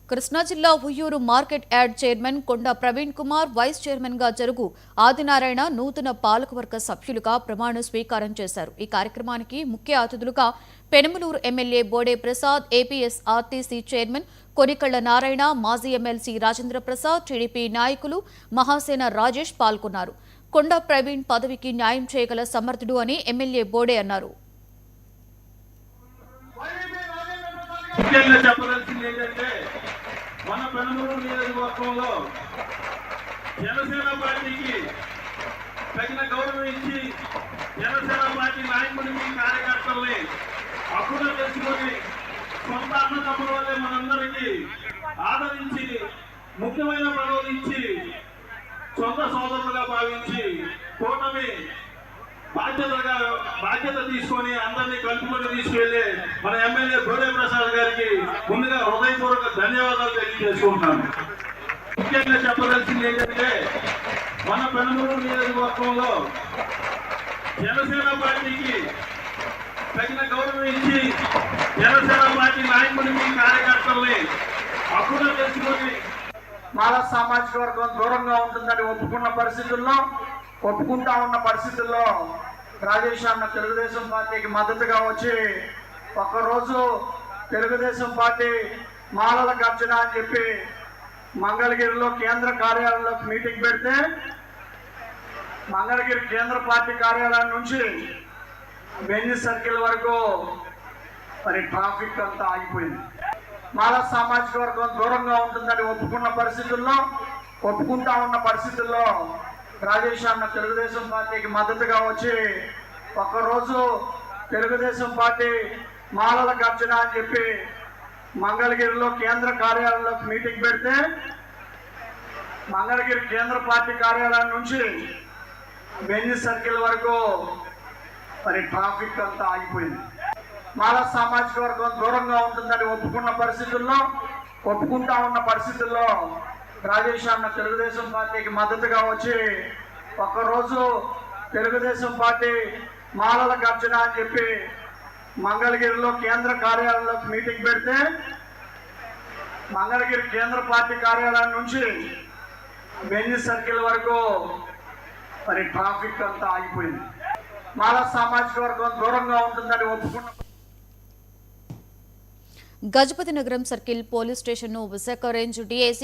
కృష్ణా జిల్లా Uyyuru market yard chairman కొండ Praveen Kumar vice chairman గా జరుగు ఆదినారాయణ నూతన పాలకవర్గ సభ్యులుగా ప్రమాణ స్వీకారం చేశారు. ఈ కార్యక్రమానికి ముఖ్య అతిథులుగా Penamaluru MLA Bode Prasad, APS RTC chairman Konikalla Narayana, మాజీ ఎమ్మెల్సీ రాజేంద్ర ప్రసాద్, టీడీపీ నాయకులు మహాసేన రాజేష్ పాల్గొన్నారు. కొండ ప్రవీణ్ పదవికి న్యాయం చేయగల సమర్థుడు అని ఎమ్మెల్యే బోడే అన్నారు. మన పెనమలూరు నియోజకవర్గంలో జనసేన పార్టీకి తగిన గౌరవం ఇచ్చి జనసేన పార్టీ నాయకుడిని కార్యకర్తల్ని అప్పుడే తెలుసుకొని సొంత అన్నదమ్ముల వల్లే మనందరికీ ఆదరించి ముఖ్యమైన పదవులు ఇచ్చి సొంత సోదరులుగా భావించి కూటమి బాధ్యత తీసుకొని అందరినీ కలుపుకొని తీసుకెళ్లి మన ఎమ్మెల్యే బోడే ప్రసాద్ గారికి ముందుగా హృదయపూర్వక ధన్యవాదాలు తెలియజేసుకుంటున్నాను. ముఖ్యంగా చెప్పదలసింది ఏంటంటే మన పెనమలూరు నియోజకవర్గంలో జనసేన పార్టీకి తగిన గౌరవం ఇచ్చి జనసేన పార్టీ నాయకుడిని కార్యకర్తల్ని అప్పుడే తెలుసుకొని మాలా సామాజిక వర్గం దూరంగా ఉంటుందని ఒప్పుకుంటా ఉన్న పరిస్థితుల్లో రాజేష్ అన్న తెలుగుదేశం పార్టీకి మద్దతుగా వచ్చి ఒక్కరోజు తెలుగుదేశం పార్టీ మాలల గర్జన అని చెప్పి మంగళగిరిలో కేంద్ర కార్యాలయంలో మీటింగ్ పెడితే మంగళగిరి కేంద్ర పార్టీ కార్యాలయం నుంచి బెంజ్ సర్కిల్ వరకు మరి ట్రాఫిక్ అంతా ఆగిపోయింది. మాలా సామాజిక వర్గం దూరంగా ఉంటుందని ఒప్పుకుంటా ఉన్న పరిస్థితుల్లో రాజేష్ అన్న తెలుగుదేశం పార్టీకి మద్దతుగా వచ్చి ఒక్కరోజు తెలుగుదేశం పార్టీ మాలల గర్జన అని చెప్పి మంగళగిరిలో కేంద్ర కార్యాలయంలో మీటింగ్ పెడితే మంగళగిరి కేంద్ర పార్టీ కార్యాలయం నుంచి బెంజ్ సర్కిల్ వరకు మరి ట్రాఫిక్ అంతా ఆగిపోయింది. మాలా సామాజిక వర్గం దూరంగా ఉంటుందని ఒప్పుకుంటా ఉన్న పరిస్థితుల్లో రాజేష్ అన్న తెలుగుదేశం పార్టీకి మద్దతుగా వచ్చి ఒక్కరోజు తెలుగుదేశం పార్టీ మాలల గర్జన అని చెప్పి మంగళగిరిలో కేంద్ర కార్యాలయంలో మీటింగ్ పెడితే మంగళగిరి కేంద్ర పార్టీ కార్యాలయం నుంచి బెంజ్ సర్కిల్ వరకు మరి ట్రాఫిక్ అంతా ఆగిపోయింది. మాలా సామాజిక వర్గం దూరంగా ఉంటుందని గజపతి నగరం సర్కిల్ పోలీస్ స్టేషన్ ను విశాఖ రేంజ్ డీఐజీ